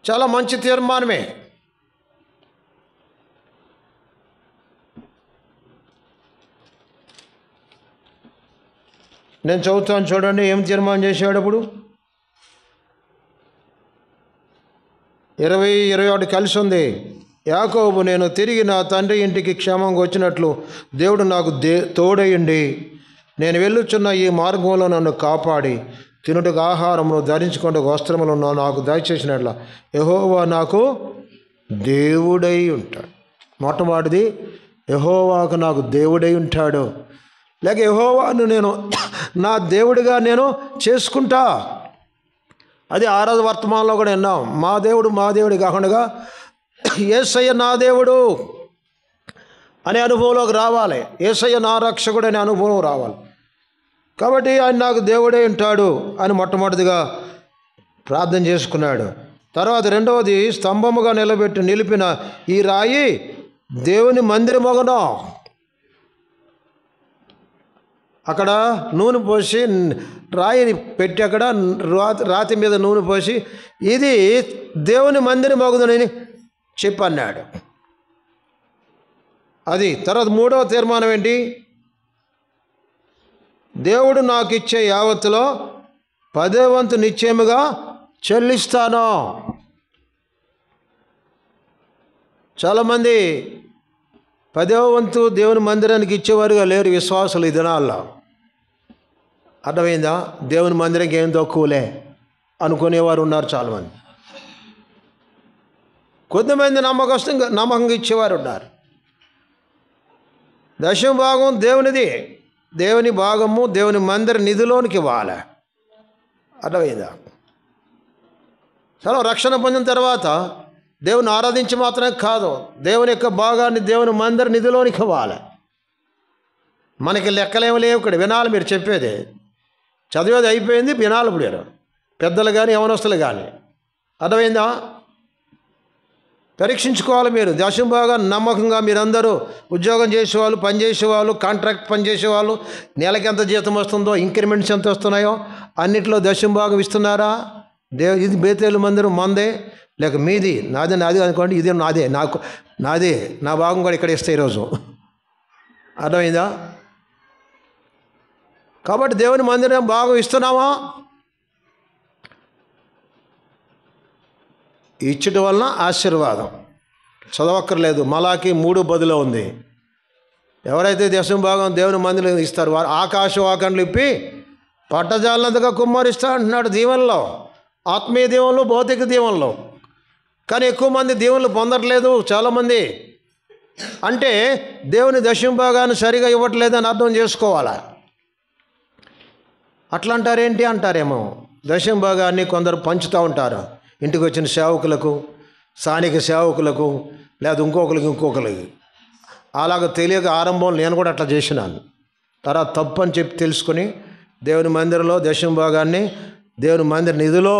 చాలా మంచి తీర్మానమే. నేను చదువుతాను చూడండి, ఏం తీర్మానం చేశాడు అప్పుడు. 20-21 కలిసి ఉంది. యాకోబు, నేను తిరిగి నా తండ్రి ఇంటికి క్షేమంగా వచ్చినట్లు దేవుడు నాకు తోడయుండి నేను వెళ్ళుచున్న ఈ మార్గంలో నన్ను కాపాడి తినుటకు ఆహారమును ధరించుకుంటూ వస్త్రములను నాకు దయచేసినట్ల యెహోవా నాకు దేవుడై ఉంటాడు. మొట్టమొదటిది యెహోవాకు నాకు దేవుడై ఉంటాడు, లేక యెహోవాను నేను నా దేవుడిగా నేను చేసుకుంటా. అది 6వ వర్తమానంలో కూడా విన్నాం. మా దేవుడు కాకుండా యేసయ్య నా దేవుడు అనే అనుభవంలోకి రావాలి. యేసయ్య నా రక్షకుడు అనే అనుభవం రావాలి. కాబట్టి ఆయన నాకు దేవుడే ఉంటాడు అని మొట్టమొదటిగా ప్రార్థన చేసుకున్నాడు. తర్వాత రెండవది, స్తంభముగా నిలిపిన ఈ రాయి దేవుని మందిరమగును. అక్కడ నూనె పోసి రాయిని పెట్టి అక్కడ రాతి మీద నూనె పోసి ఇది దేవుని మందిరమగునని చెప్పన్నాడు. అది. తర్వాత 3వ తీర్మానం ఏంటి? దేవుడు నాకు ఇచ్చే యావత్తులో 10వ వంతు నిశ్చయముగా చెల్లిస్తాను. చాలామంది 10వ వంతు దేవుని మందిరానికి ఇచ్చేవారుగా లేరు విశ్వాసులు ఈ దినాల్లో. అర్థమైందా? దేవుని మందిరానికి ఏం తక్కువలే అనుకునేవారు ఉన్నారు చాలామంది. కొంతమంది నమ్మకంగా ఇచ్చేవారు ఉన్నారు. 10వ భాగం దేవునిది, దేవుని భాగము దేవుని మందిర నిధిలోనికి ఇవ్వాలి. అర్థమైందా? చాలా రక్షణ పొందిన తర్వాత దేవుని ఆరాధించి మాత్రమే కాదు, దేవుని యొక్క భాగాన్ని దేవుని మందిర నిధిలోనికి ఇవ్వాలి. మనకి లెక్కలేమి లేవు ఇక్కడ. వినాలి, మీరు చెప్పేది చదివేది అయిపోయింది, వినాలి. ఇప్పుడు పెద్దలు కానీ యవనస్తులు కానీ. అర్థమైందా? పరీక్షించుకోవాలి మీరు. 10వ భాగం నమ్మకంగా మీరందరూ ఉద్యోగం చేసేవాళ్ళు, పని చేసేవాళ్ళు, కాంట్రాక్ట్ పని చేసేవాళ్ళు, నెలకి ఎంత జీతం వస్తుందో, ఇంక్రిమెంట్స్ ఎంత వస్తున్నాయో అన్నిట్లో 10వ భాగం ఇస్తున్నారా? ఇది బేతేలు మందిరం మందే లేక మీది? నాది అనుకోండి, ఇది నాదే, నా భాగం కూడా ఇక్కడ ఇస్తాయి ఈరోజు. అర్థమైందా? కాబట్టి దేవుని మందిరం భాగం ఇస్తున్నామా? ఇచ్చటం వలన ఆశీర్వాదం. చదవక్కర్లేదు, మలాకి 3:10 ఉంది. ఎవరైతే 10వ భాగం దేవుని మందిరం ఇస్తారు వారు ఆకాశవాకండ్లు ఇప్పి పట్టజాలంతగా కుమ్మరిస్తా అంటున్నాడు. దీవెనలో, ఆత్మీయ దీవెనలో, భౌతిక దీవెనలో. కానీ ఎక్కువ మంది దీవెనలు పొందట్లేదు చాలామంది. అంటే దేవుని 10వ భాగాన్ని సరిగా ఇవ్వట్లేదని అర్థం చేసుకోవాలా. అట్లా అంటారేంటి అంటారేమో. 10వ భాగాన్ని కొందరు పంచుతూ ఉంటారు ఇంటికి వచ్చిన సేవకులకు, స్థానిక సేవకులకు, లేదా ఇంకొకరికి. అలాగ తెలియక ఆరంభంలో నేను కూడా అట్లా చేసినాను. తర్వాత తప్పు అని చెప్పి తెలుసుకుని దేవుని మందిరంలో 10వ భాగాన్ని దేవుని మందిర నిధిలో,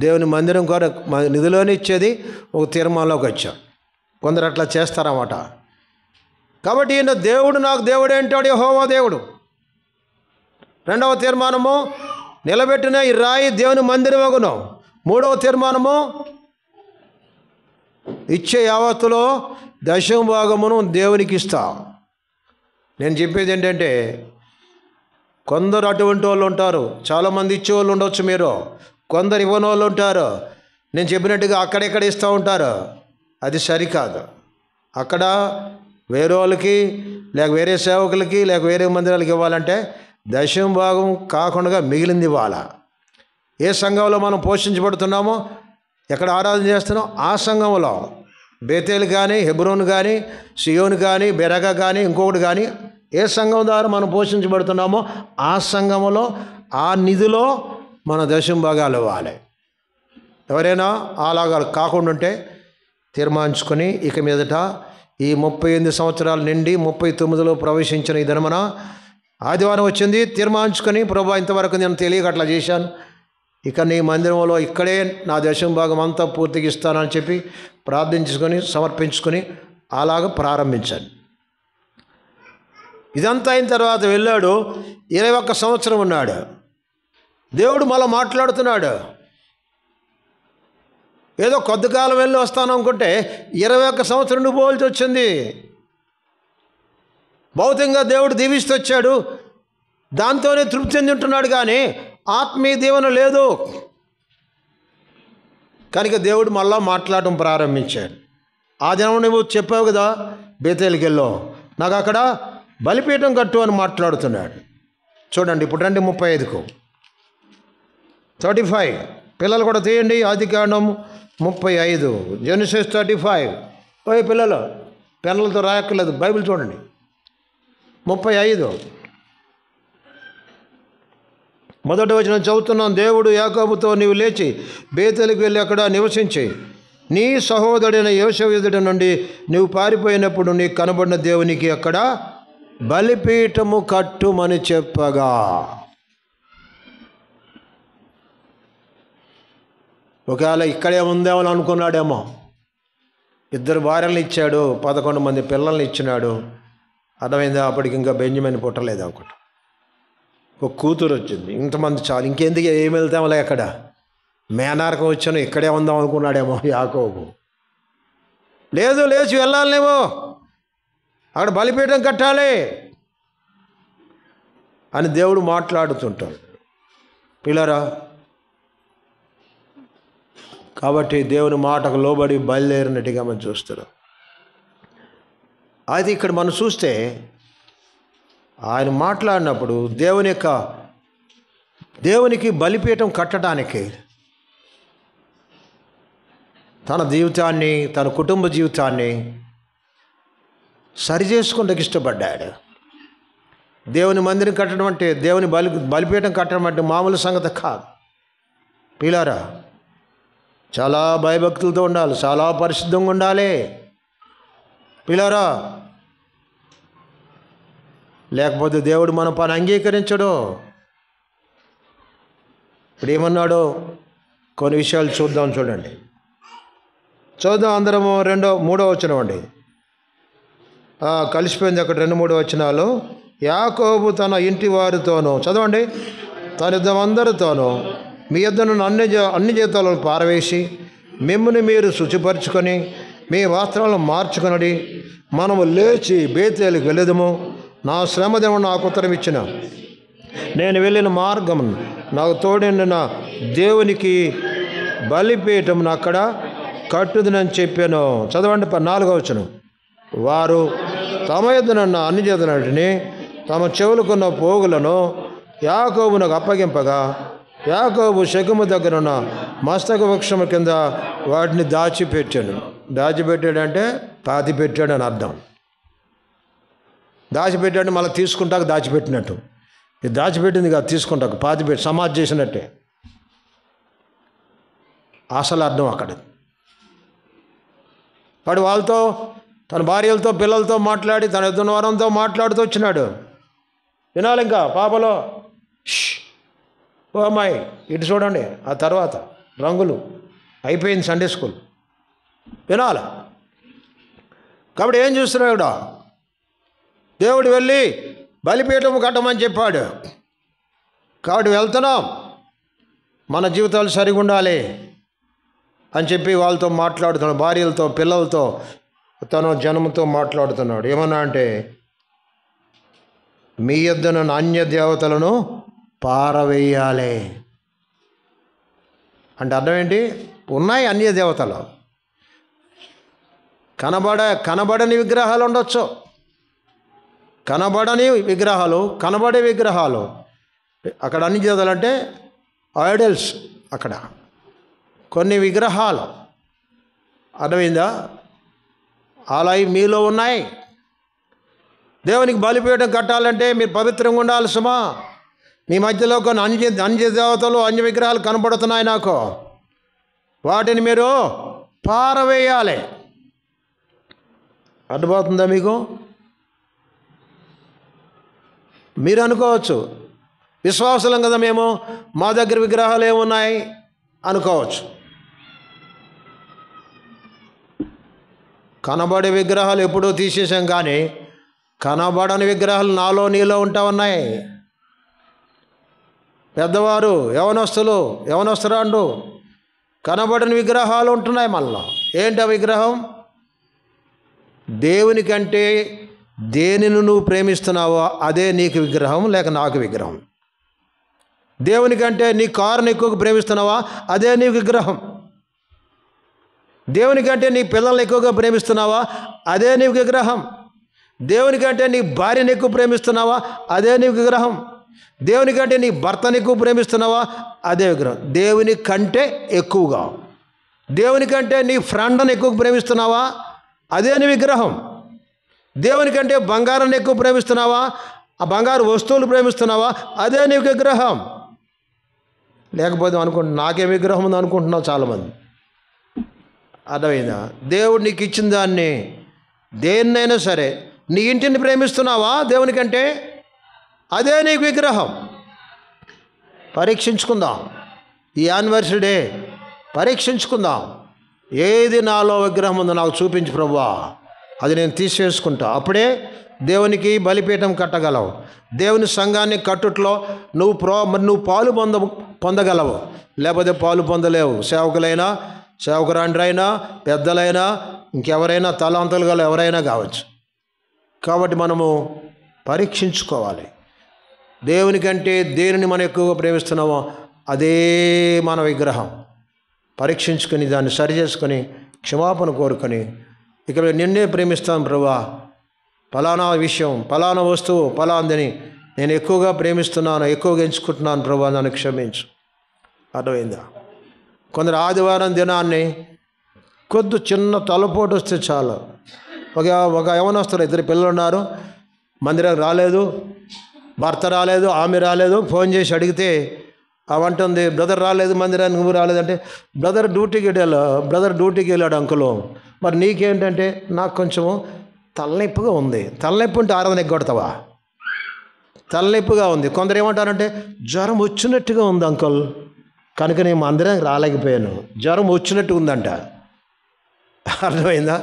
దేవుని మందిరం కూడా నిధిలోనే ఇచ్చేది ఒక తీర్మానంలోకి వచ్చాం. కొందరు అట్లా చేస్తారన్నమాట. కాబట్టి ఈయన దేవుడు నాకు దేవుడే అంటాడు, యెహోవా దేవుడు. 2వ తీర్మానము, నిలబెట్టిన ఈ రాయి దేవుని మందిరమగును. 3వ తీర్మానము, ఇచ్చే యావత్తులో 10వ భాగమును దేవునికి ఇస్తా. నేను చెప్పేది ఏంటంటే, కొందరు అటువంటి వాళ్ళు ఉంటారు, చాలామంది ఇచ్చేవాళ్ళు ఉండొచ్చు మీరు, కొందరు ఇవ్వని వాళ్ళు ఉంటారు. నేను చెప్పినట్టుగా అక్కడెక్కడ ఇస్తూ ఉంటారు. అది సరికాదు. అక్కడ వేరే వాళ్ళకి, లేక వేరే సేవకులకి, లేక వేరే మందిరాలకి ఇవ్వాలంటే 10వ భాగం కాకుండా మిగిలింది ఇవ్వాలా. ఏ సంఘంలో మనం పోషించబడుతున్నామో, ఎక్కడ ఆరాధన చేస్తున్నాం ఆ సంఘంలో, బేతేలు కానీ, హెబ్రోన్ కానీ, సియోను కానీ, బెరగా కానీ, ఇంకొకటి కానీ, ఏ సంఘం ద్వారా మనం పోషించబడుతున్నామో ఆ సంఘంలో, ఆ నిధిలో మన 10వ భాగాలు ఇవ్వాలి. ఎవరైనా అలాగా కాకుండా ఉంటే తీర్మానించుకొని ఇక మీదట ఈ 38 సంవత్సరాల నుండి 39లో ప్రవేశించిన ఈ దినమున ఆదివారం వచ్చింది, తీర్మానించుకొని ప్రభా ఇంతవరకు నేను తెలియక అట్లా చేశాను, ఇక నీ మందిరంలో ఇక్కడే నా 10వ భాగం అంతా పూర్తిగా ఇస్తానని చెప్పి ప్రార్థించుకొని సమర్పించుకొని అలాగ ప్రారంభించాను. ఇదంతా అయిన తర్వాత వెళ్ళాడు. 21 సంవత్సరం ఉన్నాడు. దేవుడు మళ్ళీ మాట్లాడుతున్నాడు. ఏదో కొద్ది కాలం వెళ్ళి వస్తాను అనుకుంటే 21 సంవత్సరం పోవాల్సి వచ్చింది. భౌతికంగా దేవుడు దీవిస్తూ వచ్చాడు, దాంతోనే తృప్తి చెంది ఉంటున్నాడు, కానీ ఆత్మీయ దీవెన లేదు. కనుక దేవుడు మళ్ళా మాట్లాడటం ప్రారంభించాడు. ఆ దినం నువ్వు చెప్పావు కదా, బేతేలుకి వెళ్ళావు, నాకు అక్కడ బలిపీఠం కట్టు అని మాట్లాడుతున్నాడు. చూడండి ఇప్పుడు రండి 35కు 35 పిల్లలు కూడా తీయండి. ఆదికాండం 35 జెనసిస్ 35. పోయి పిల్లలు పెన్నులతో రాయక్కర్లేదు, బైబిల్ చూడండి. 35 మొదటి వచనం చదువుతున్నాం. దేవుడు యాకోబుతో, నీవు లేచి బేతేలుకు వెళ్ళి అక్కడ నివసించి నీ సహోదరుడైన యోసేపు ఎదుట నుండి నీవు పారిపోయినప్పుడు నీకు కనబడిన దేవునికి అక్కడ బలిపీఠము కట్టుమని చెప్పగా. ఒకవేళ ఇక్కడే ఉందేమో అనుకున్నాడేమో. 2 భార్యలను ఇచ్చాడు, 11 మంది పిల్లల్ని ఇచ్చినాడు. అర్థమైందా? అప్పటికి ఇంకా బెంజమిన్ పుట్టలేదు ఒకటి, ఒక కూతురు వచ్చింది. ఇంతమంది చాలు, ఇంకెందుకు ఏమి వెళ్తాంలే, అక్కడ మేనారకం వచ్చాను, ఇక్కడే ఉందాం అనుకున్నాడేమో యాకోబు. లేదు, లేచి వెళ్ళాలి, నువ్వు అక్కడ బలిపీఠం కట్టాలి అని దేవుడు మాట్లాడుతుంటాడు పిల్లరా. కాబట్టి దేవుని మాటకు లోబడి బయలుదేరినట్టుగా మనం చూస్తున్నాం. అయితే ఇక్కడ మనం చూస్తే ఆయన మాట్లాడినప్పుడు దేవునికి బలిపీఠం కట్టడానికి తన జీవితాన్ని, తన కుటుంబ జీవితాన్ని సరిచేసుకుంటకు ఇష్టపడ్డాడు. దేవుని మందిరం కట్టడం అంటే, దేవుని బలిపీఠం కట్టడం అంటే మామూలు సంగతి కాదు పిల్లారా. చాలా భయభక్తులతో ఉండాలి, చాలా పరిశుద్ధంగా ఉండాలి పిల్లారా. లేకపోతే దేవుడు మన పని అంగీకరించడు. ఇప్పుడు ఏమన్నాడో కొన్ని విషయాలు చూద్దాం. చూడండి, చూద్దాం అందరము. 3వ వచనం అండి, కలిసిపోయింది అక్కడ 2-3 వచనాలు. యాకోబు తన ఇంటి వారితోనూ, చదవండి, తన అందరితోనూ మీ యొద్దను అన్ని జీతాలను పారవేసి మిమ్మల్ని మీరు శుచిపరచుకొని మీ వస్త్రాలను మార్చుకొనడి. మనము లేచి బేతేలుకు వెళ్ళదము. నా శ్రమదేవుడు నాకు ఉత్తరం ఇచ్చిన, నేను వెళ్ళిన మార్గం నాకు తోడైన దేవునికి బలిపీఠమును అక్కడ కట్టుదునని చెప్పాను. చదవండి 4వ వచనం. వారు తమ యొద్దనున్న అన్ని చేతనటిని తమ చెవులకున్న పోగులను యాకోబునకు అప్పగింపగా యాకోబు షెకెము దగ్గరున్న మస్తక వృక్షము కింద వాటిని దాచిపెట్టాడు. దాచిపెట్టాడంటే పాతిపెట్టాడు అని అర్థం. దాచిపెట్టాడు మళ్ళీ తీసుకుంటాక దాచిపెట్టినట్టు. ఇది దాచిపెట్టింది కాదు, తీసుకుంటాక పాతిపెట్టి సమాధి చేసినట్టే అసలు అర్థం అక్కడ. వాడు వాళ్ళతో, తన భార్యలతో, పిల్లలతో మాట్లాడి, తన ఎదున్న వారంతో మాట్లాడుతూ వచ్చినాడు. వినాలి ఇంకా పాపలో, ఓ అమ్మాయి ఇటు చూడండి. ఆ తర్వాత రంగులు అయిపోయింది, సండే స్కూల్ వినాలి. కాబట్టి ఏం చూస్తున్నాడు? దేవుడు వెళ్ళి బలిపీఠం కట్టమని చెప్పాడు. కాబట్టి వెళ్తున్నాం, మన జీవితాలు సరిగా ఉండాలి అని చెప్పి వాళ్ళతో మాట్లాడుతున్నాడు. భార్యలతో, పిల్లలతో, తన జనముతో మాట్లాడుతున్నాడు. ఏమన్నా అంటే, మీ యొద్దను అన్య దేవతలను పారవేయాలి అంటే అర్థం ఏంటి? ఉన్నాయి అన్య దేవతలు, కనబడని విగ్రహాలు ఉండొచ్చు, కనబడని విగ్రహాలు, కనబడే విగ్రహాలు. అక్కడ అన్ని దేవతలు అంటే ఐడల్స్, అక్కడ కొన్ని విగ్రహాలు. అర్థమైందా? అలా మీలో ఉన్నాయి. దేవునికి బలిపీఠం కట్టాలంటే మీరు పవిత్రంగా ఉండాలి సుమా. మీ మధ్యలో కొన్ని అన్య దేవతలు, అన్య విగ్రహాలు కనబడుతున్నాయి నాకు, వాటిని మీరు పారవేయాలి. అర్థమవుతుందా మీకు? మీరు అనుకోవచ్చు, విశ్వాసులం కదా మేము, మా దగ్గర విగ్రహాలు ఏమున్నాయి అనుకోవచ్చు. కనబడే విగ్రహాలు ఎప్పుడూ తీసేసాం, కానీ కనబడని విగ్రహాలు నాలో నీలో ఉంటా ఉన్నాయి. పెద్దవారు, యవనస్తురాండు కనబడని విగ్రహాలు ఉంటున్నాయి మనలో. ఏంటి ఆ విగ్రహం? దేవునికంటే దేనిని నువ్వు ప్రేమిస్తున్నావో అదే నీకు విగ్రహం, లేక నాకు విగ్రహం. దేవునికంటే నీ కారుని ఎక్కువగా ప్రేమిస్తున్నావా, అదే నీ విగ్రహం. దేవునికంటే నీ పిల్లల్ని ఎక్కువగా ప్రేమిస్తున్నావా, అదే నీ విగ్రహం. దేవునికంటే నీ భార్యని ఎక్కువ ప్రేమిస్తున్నావా, అదే నీ విగ్రహం. దేవునికంటే నీ భర్తని ఎక్కువ ప్రేమిస్తున్నావా, అదే విగ్రహం. దేవుని కంటే ఎక్కువగా, దేవునికంటే నీ ఫ్రెండ్ని ఎక్కువ ప్రేమిస్తున్నావా, అదే నీ విగ్రహం. దేవునికంటే బంగారాన్ని ఎక్కువ ప్రేమిస్తున్నావా, ఆ బంగారు వస్తువులు ప్రేమిస్తున్నావా, అదే నీ విగ్రహం. లేకపోతే నాకే విగ్రహం ఉంది అనుకుంటున్నావు చాలామంది. అర్థమైందా? దేవుడు నీకు ఇచ్చిన దాన్ని, దేన్నైనా సరే, నీ ఇంటిని ప్రేమిస్తున్నావా దేవునికంటే, అదే నీకు విగ్రహం. పరీక్షించుకుందాం. ఈ యానివర్సరీ డే పరీక్షించుకుందాం. ఏది నాలో విగ్రహం ఉందో నాకు చూపించు ప్రభువా, అది నేను తీసేసుకుంటా. అప్పుడే దేవునికి బలిపీఠం కట్టగలవు. దేవుని సంఘాన్ని కట్టుట్లో నువ్వు పాలు పొందగలవు. లేకపోతే పాలు పొందలేవు. సేవకులైనా, సేవకురాండ్రైనా, పెద్దలైనా, ఇంకెవరైనా, తలాంతులు గల ఎవరైనా కావచ్చు. కాబట్టి మనము పరీక్షించుకోవాలి. దేవునికంటే దేనిని మనం ఎక్కువగా ప్రేమిస్తున్నామో అదే మన విగ్రహం. పరీక్షించుకొని దాన్ని సరి చేసుకొని క్షమాపణ కోరుకొని, ఇక నిన్నే ప్రేమిస్తాను ప్రభువా, ఫలానా విషయం, ఫలానా వస్తువు, ఫలాందని నేను ఎక్కువగా ప్రేమిస్తున్నాను, ఎక్కువగా ఎంచుకుంటున్నాను ప్రభువా, నన్ను క్షమించు. అర్థమైందా? కొందరు ఆదివారం దినాన్ని చిన్న తలపోటు వస్తే చాలు. ఒక యవనస్తులు, 2 పిల్లలు ఉన్నారు, మందిరానికి రాలేదు, భర్త రాలేదు, ఆమె రాలేదు. ఫోన్ చేసి అడిగితే అవంటుంది, బ్రదర్ రాలేదు మందిరానికి, నువ్వు రాలేదంటే, బ్రదర్ డ్యూటీకి వెళ్ళాడు అంకులు. మరి నీకేంటంటే, నాకు కొంచెము తలనొప్పిగా ఉంది. తలనొప్పి ఉంటే ఆరాధన ఎగ్గొడతావా? తలనొప్పిగా ఉంది. కొందరు ఏమంటారంటే, జ్వరం వచ్చినట్టుగా ఉంది అంకుల్, కనుక నేను మందిరానికి రాలేకపోయాను. జ్వరం వచ్చినట్టు ఉందంట. అర్థమైందా?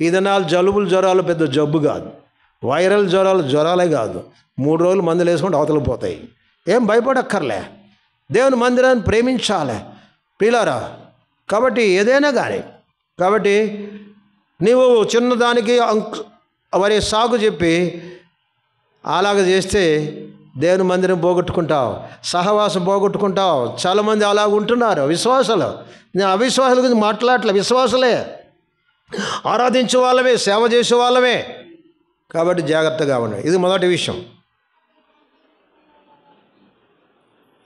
ఈ దినాలు జ్వరాలు పెద్ద జబ్బు కాదు. వైరల్ జ్వరాలే కాదు. 3 రోజులు మందులు వేసుకుంటే అవతల పోతాయి. ఏం భయపడక్కర్లే. దేవుని మందిరాన్ని ప్రేమించాలి ప్రియులారా. కాబట్టి ఏదైనా కానీ, కాబట్టి నీవు చిన్నదానికి వారి సాగు చెప్పి అలాగ చేస్తే దేవుని మందిరం పోగొట్టుకుంటావు, సహవాసం పోగొట్టుకుంటావు. చాలామంది అలాగ ఉంటున్నారు విశ్వాసాలు. నేను అవిశ్వాసాల గురించి మాట్లాడలే, విశ్వాసులే, ఆరాధించే వాళ్ళమే, సేవ చేసే వాళ్ళమే. కాబట్టి జాగ్రత్తగా ఉండండి. ఇది మొదటి విషయం.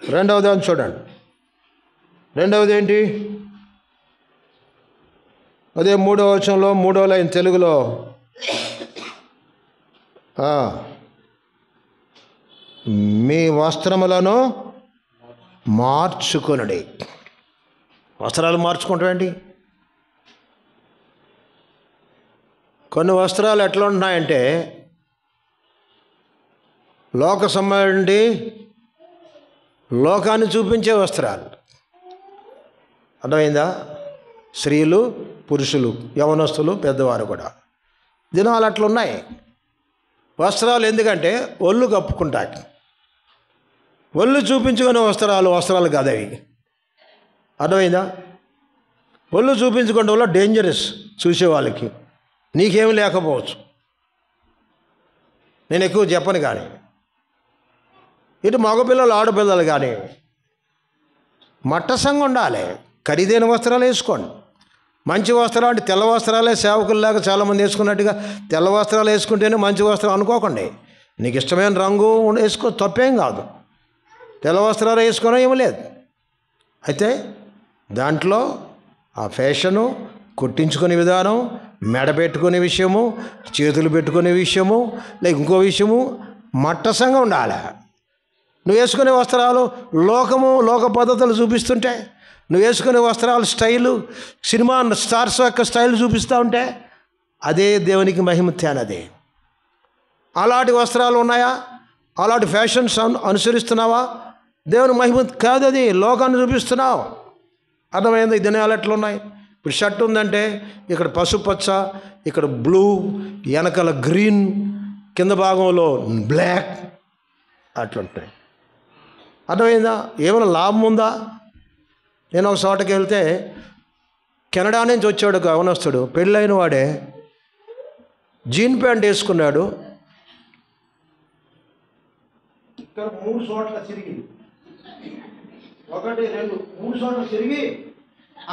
రెండవది అని చూడండి. రెండవది ఏంటి? అదే 3వ వచనంలో, 3వ లైన్ తెలుగులో, మీ వస్త్రములను మార్చుకొనుడి. వస్త్రాలు మార్చుకుంటామండి. కొన్ని వస్త్రాలు ఎట్లా ఉంటున్నాయంటే, లోక సంబంధి, లోకాన్ని చూపించే వస్త్రాలు. అర్థమైందా? స్త్రీలు, పురుషులు, యవనస్తులు, పెద్దవారు కూడా దినాలు అట్లున్నాయి. వస్త్రాలు ఎందుకంటే ఒళ్ళు కప్పుకుంటాయి. ఒళ్ళు చూపించుకునే వస్త్రాలు కాదు అవి. అర్థమైందా? ఒళ్ళు చూపించుకోవడం వల్ల డేంజరస్ చూసేవాళ్ళకి. నీకేమి లేకపోవచ్చు, నేను ఎక్కువ చెప్పను. కానీ ఇటు మగపిల్లలు, ఆడపిల్లలు కానీ మట్టసంగా ఉండాలి. ఖరీదైన వస్త్రాలు వేసుకోండి. మంచి వస్త్రాలు అంటే తెల్ల వస్త్రాలే సేవకుల్లాగా చాలామంది వేసుకున్నట్టుగా తెల్ల వస్త్రాలు వేసుకుంటేనే మంచి వస్త్రం అనుకోకండి. నీకు ఇష్టమైన రంగు వేసుకో, తప్పేం కాదు. తెల్ల వస్త్రాలు వేసుకోవడం ఏమీ లేదు. అయితే దాంట్లో ఆ ఫ్యాషను, కుట్టించుకునే విధానం, మెడ పెట్టుకునే విషయము, చేతులు పెట్టుకునే విషయము, లేక ఇంకో విషయము మట్టసంగా ఉండాలి. నువ్వు వేసుకునే వస్త్రాలు లోక పద్ధతులు చూపిస్తుంటే, నువ్వు వేసుకునే వస్త్రాలు స్టైలు, సినిమా స్టార్స్ యొక్క స్టైల్ చూపిస్తూ ఉంటే అదే దేవునికి మహిమ తేనది. అలాంటి వస్త్రాలు ఉన్నాయా? అలాంటి ఫ్యాషన్స్ అనుసరిస్తున్నావా? దేవుని మహిమ కాదు, అది లోకాన్ని చూపిస్తున్నావు. అర్థమైంది? ఈ దినాలు ఎట్లున్నాయి? ఇప్పుడు షర్ట్ ఉందంటే ఇక్కడ పసుపచ్చ, ఇక్కడ బ్లూ, వెనకాల గ్రీన్, కింద భాగంలో బ్లాక్ అట్లుంటాయి. అర్థమైందా? ఏమైనా లాభం ఉందా? నేను ఒక చోటకి వెళ్తే కెనడా నుంచి వచ్చాడు గవనస్తుడు, పెళ్ళైన వాడే, జీన్ ప్యాంట్ వేసుకున్నాడు. ఇక్కడ 3 చోట్ల తిరిగి, 1 2 3 చోట్ల తిరిగి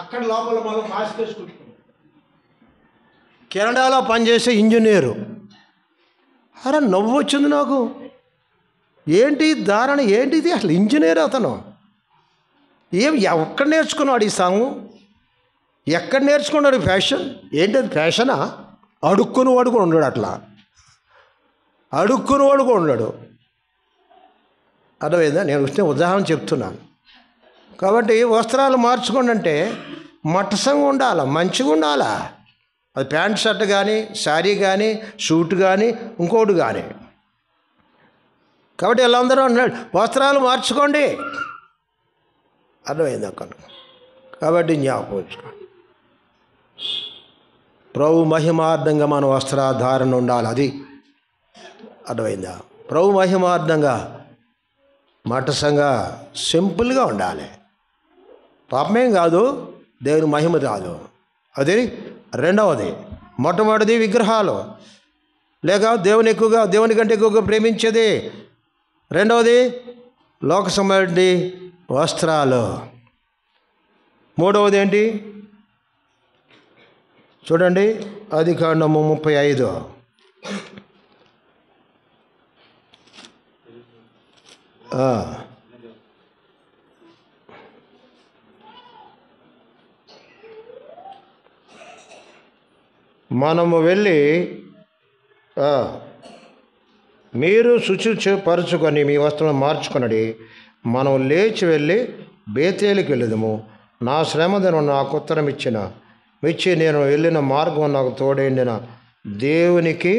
అక్కడ లోపల మనం మాస్క్ వేసుకుంటున్నాం. కెనడాలో పనిచేసే ఇంజనీరు. అరే నవ్వు వచ్చింది నాకు. ఏంటి ధారణ, ఏంటిది అసలు? ఇంజనీర్ అతను. ఎక్కడ నేర్చుకున్నాడు ఈ సాంగు? ఎక్కడ నేర్చుకున్నాడు ఫ్యాషన్? ఏంటది ఫ్యాషనా? అడుక్కుని వాడు కూడా ఉన్నాడు, అట్లా అడుక్కుని వాడు కూడా ఉన్నాడు. అర్థమైందా? నేను వచ్చిన ఉదాహరణ చెప్తున్నాను. కాబట్టి వస్త్రాలు మార్చుకోండి అంటే మట్టసంగా ఉండాలా, మంచిగా ఉండాలా. అది ప్యాంట్ షర్ట్ కానీ, శారీ కానీ, సూట్ కానీ, ఇంకోటి కానీ. కాబట్టి వీళ్ళందరూ అన్నాడు వస్త్రాలు మార్చుకోండి. అర్థమైంది అక్కడ. కాబట్టి జ్ఞాపకం ఉంచుకోండి, ప్రభు మహిమార్థంగా మన వస్త్రధారణ ఉండాలి. అది అర్థమైందా? ప్రభు మహిమార్థంగా మటసంగా సింపుల్గా ఉండాలి. పాపమేం కాదు, దేవుని మహిమ రాదు. అది రెండవది. మొట్టమొదటిది విగ్రహాలు, లేక దేవుని కంటే ఎక్కువగా ప్రేమించేది. రెండవది లోక సంబంధి వస్త్రాలు. మూడవది ఏంటి చూడండి, ఆదికాండము 35. మనము వెళ్ళి మీరు శుచి పరుచుకొని మీ వస్త్రం మార్చుకొనడి, మనం లేచి వెళ్ళి బేతేలుకి వెళ్ళదము. నా శ్రమదను నాకు ఉత్తరం ఇచ్చి నేను వెళ్ళిన మార్గం నాకు తోడైండిన దేవునికి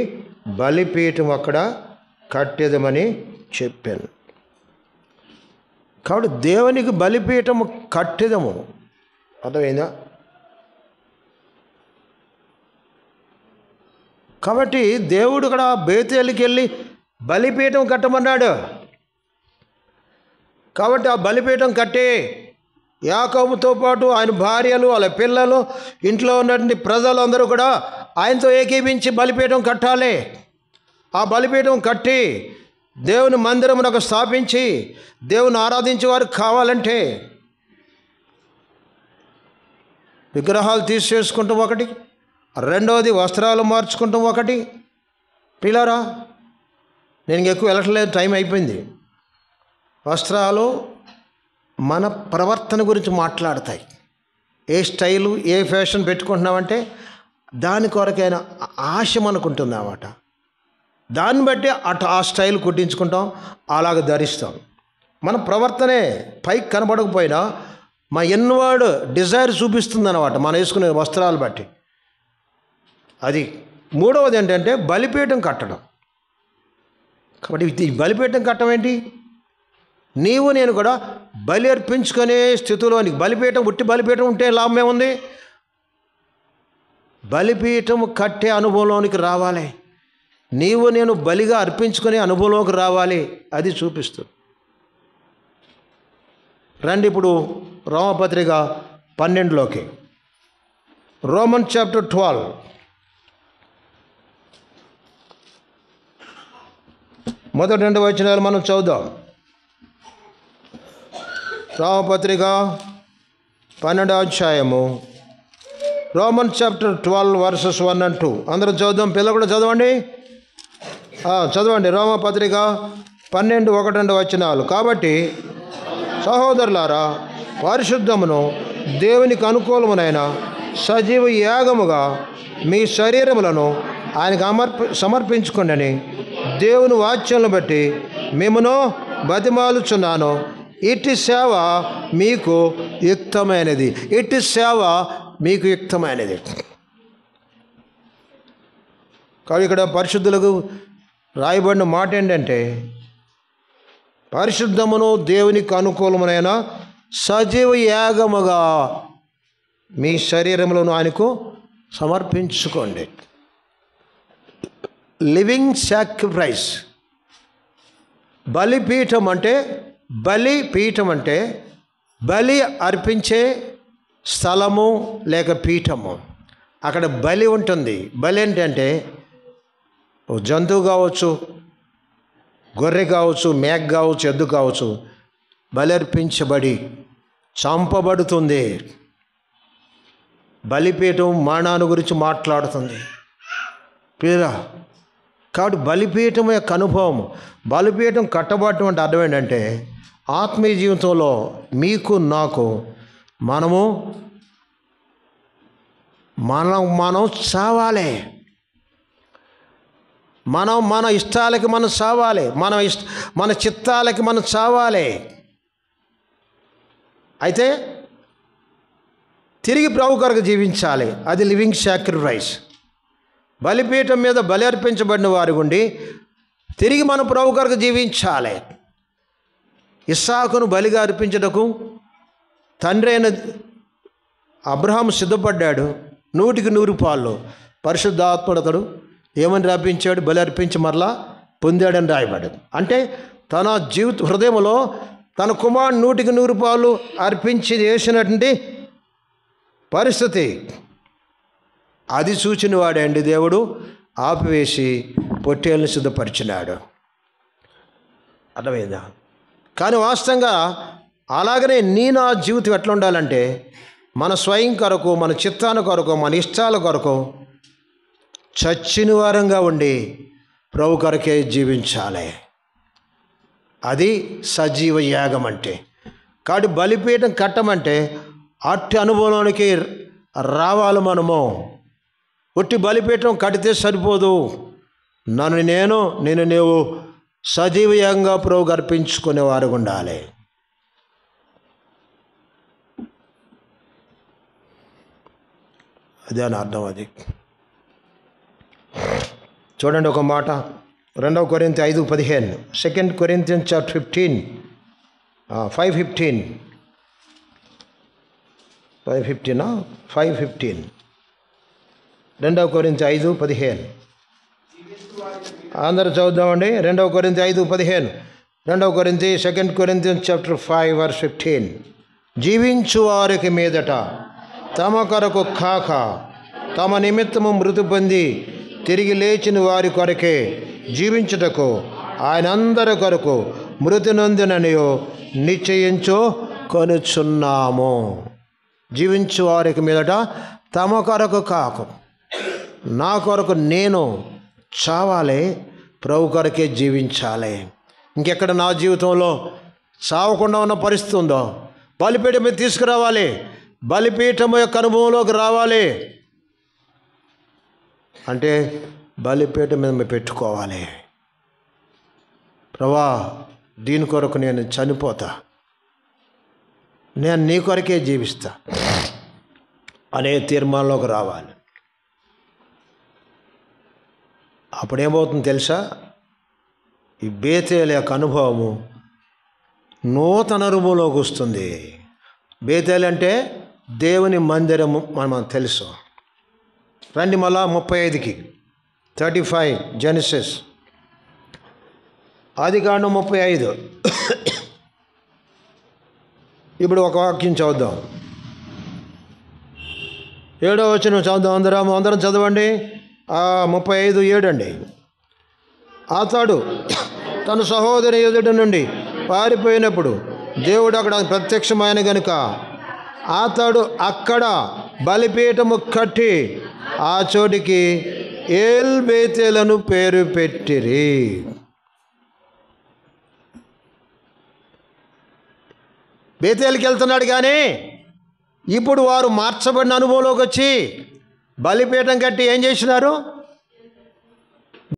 బలిపీఠం అక్కడ కట్టేదమని చెప్పాను. కాబట్టి దేవునికి బలిపీఠము కట్టేదము. అర్థమైందా? కాబట్టి దేవుడు ఇక్కడ బేతేలుకి వెళ్ళి బలిపీఠం కట్టమన్నాడు. కాబట్టి ఆ బలిపీఠం కట్టి యాకోబుతో పాటు ఆయన భార్యలు, వాళ్ళ పిల్లలు, ఇంట్లో ఉన్నటువంటి ప్రజలందరూ కూడా ఆయనతో ఏకీభించి బలిపీఠం కట్టాలి. ఆ బలిపీఠం కట్టి దేవుని మందిరమునకు స్థాపించి దేవుని ఆరాధించే వారు కావాలంటే విగ్రహాలు తీసేసుకుంటాం ఒకటి, రెండవది వస్త్రాలు మార్చుకుంటాం ఒకటి. పిల్లరా, నేను ఎక్కువ వెళ్ళట్లేదు, టైం అయిపోయింది. వస్త్రాలు మన ప్రవర్తన గురించి మాట్లాడతాయి. ఏ స్టైలు, ఏ ఫ్యాషన్ పెట్టుకుంటున్నామంటే దాని కొరకైనా ఆశ మనకుంటుంది అన్నమాట. దాన్ని బట్టి ఆ స్టైల్ కుట్టించుకుంటాం, అలాగ ధరిస్తాం. మన ప్రవర్తనే పైకి కనబడకపోయినా మా ఇన్వర్డ్ డిజైర్ చూపిస్తుంది అన్నమాట మనం వేసుకునే వస్త్రాలు బట్టి. అది. మూడవది ఏంటంటే బలిపీఠం కట్టడం. కాబట్టి ఈ బలిపీఠం కట్టడం ఏంటి? నీవు నేను కూడా బలి అర్పించుకునే స్థితిలో, నీకు బలిపీఠం ఉట్టి బలిపీఠం ఉంటే లాభం ఏముంది? బలిపీఠం కట్టే అనుభవంలోనికి రావాలి. నీవు నేను బలిగా అర్పించుకునే అనుభవంలోకి రావాలి. అది చూపిస్తుంది. రండి ఇప్పుడు రోమపత్రిక 12లోకి. రోమన్ చాప్టర్ 12 మొదటి 2 వచనాలు మనం చదువుదాం. రోమపత్రిక 12వ అధ్యాయము, రోమన్ చాప్టర్ 12 వర్సెస్ 1 and 2. అందరూ చదువుదాం. పిల్లలు కూడా చదవండి, చదవండి. రోమపత్రిక 12 1 2 వచనాలు. కాబట్టి సహోదరులారా, పరిశుద్ధమును దేవునికి అనుకూలమునైన సజీవ యాగముగా మీ శరీరములను ఆయనకు సమర్పించుకోండి. దేవుని వాక్యాలను బట్టి మిమ్మను బతిమాలుచున్నాను. ఇట్టి సేవ మీకు యుక్తమైనది. ఇట్టి సేవ మీకు యుక్తమైనది. కాబట్టి ఇక్కడ పరిశుద్ధులకు రాయబడిన మాట ఏంటంటే, పరిశుద్ధమును దేవునికి అనుకూలమైన సజీవ యాగముగా మీ శరీరములను ఆయనకు సమర్పించుకోండి. Living sacrifice. బలిపీఠం అంటే బలి అర్పించే స్థలము లేక పీఠము, అక్కడ బలి ఉంటుంది. బలి ఏంటంటే జంతువు కావచ్చు, గొర్రె కావచ్చు, మేక కావచ్చు, ఎద్దు కావచ్చు, బలి అర్పించబడి చంపబడుతుంది. బలిపీఠం మరణాన్ని గురించి మాట్లాడుతుంది ప్రియరా. కాబట్టి బలిపీఠం యొక్క అనుభవం, బలిపీఠం కట్టబడటం అంటే అర్థం ఏంటంటే ఆత్మీయ జీవితంలో మీకు నాకు మనం చావాలి. మన ఇష్టాలకి మనం చావాలి, మన చిత్తాలకి మనం చావాలి. అయితే తిరిగి ప్రభు కొరకు జీవించాలి. అది లివింగ్ సాక్రిఫైస్. బలిపీఠం మీద బలి అర్పించబడిన వారి గుండి తిరిగి మన ప్రభు కొరకు జీవించాలి. ఇస్సాకును బలిగా అర్పించటకు తండ్రి అయిన అబ్రహాము సిద్ధపడ్డాడు. 100% పాలు పరిశుద్ధాత్ముడు అతడు ఏమని రాపించాడు? బలి అర్పించి మరలా పొందాడని రాయబడ్డాడు. అంటే తన హృదయంలో తన కుమారుడు 100% పాలు అర్పించి చేసినటువంటి పరిస్థితి అది చూచిన వాడండి దేవుడు ఆపివేసి పొట్టేళ్ళని సిద్ధపరిచినాడు. అర్థమైందా? కానీ వాస్తవంగా అలాగనే నా జీవితం ఎట్లా ఉండాలంటే మన స్వయం కొరకు, మన చిత్తాల కొరకు, మన ఇష్టాల కొరకు చచ్చిన వారంగా ఉండి ప్రభు కొరకే జీవించాలి. అది సజీవ యాగం అంటే. కాబట్టి బలిపీఠం కట్టమంటే అట్టి అనుభవంలోనికి రావాలి. మనము ఒట్టి బలిపీఠం కడితే సరిపోదు. నేను నీవు సజీవయంగా ప్రభువుకు అర్పించుకునేవారు ఉండాలి. అదే అని అర్థం. అది చూడండి ఒక మాట, 2 కొరింథీ 5:15, 2 Corinthians 15, 5:15, 2 కొరింథీ 5:15 అందరూ చదువుదామండి. 2 కొరింథీ 5:15, 2 కొరింథీ 2 Corinthians 5:15. జీవించు వారికి మీదట తమ కొరకు కాక తమ నిమిత్తము మృతి పొంది తిరిగి లేచిన వారి కొరకే జీవించుటకు ఆయన అందరి కొరకు మృతి నొందిననియో నిశ్చయించు కొనుచున్నాము. జీవించు వారికి మీదట తమ కొరకు కాకు, నా కొరకు నేను చావాలి, ప్రభు కొరకే జీవించాలి. ఇంకెక్కడ నా జీవితంలో చావకుండా ఉన్న పరిస్థితి ఉందో బలిపీఠం మీద తీసుకురావాలి. బలిపీఠం యొక్క అనుభవంలోకి రావాలి అంటే బలిపీఠం మీద పెట్టుకోవాలి. ప్రభా, దీని కొరకు నేను చనిపోతా, నేను నీ కొరకే జీవిస్తా అనే తీర్మానంలోకి రావాలి. అప్పుడేమవుతుంది తెలుసా? ఈ బేతేలు యొక్క అనుభవము నూతన అనుభవంలోకి వస్తుంది. బేతేలు అంటే దేవుని మందిరము మనకు తెలుసు. రండి మళ్ళా 35కి 35 జెనసిస్, ఆదికాండం 35. ఇప్పుడు ఒక వాక్యం చదువుదాం. 7వ వచనం చదువుదాం. అందరం చదవండి. 35:7 అండి. అతడు తన సహోదరి ఎదుట నుండి పారిపోయినప్పుడు దేవుడు అక్కడ ప్రత్యక్షమైన గనుక అతడు అక్కడ బలిపీఠము కట్టి ఆ చోటికి ఏల్ బేతేలను పేరు పెట్టిరి. బేతేలుకి వెళ్తున్నాడు కానీ ఇప్పుడు వారు మార్చబడిన అనుభవంలోకి వచ్చి బలిపీఠం కట్టి ఏం చేసినారు?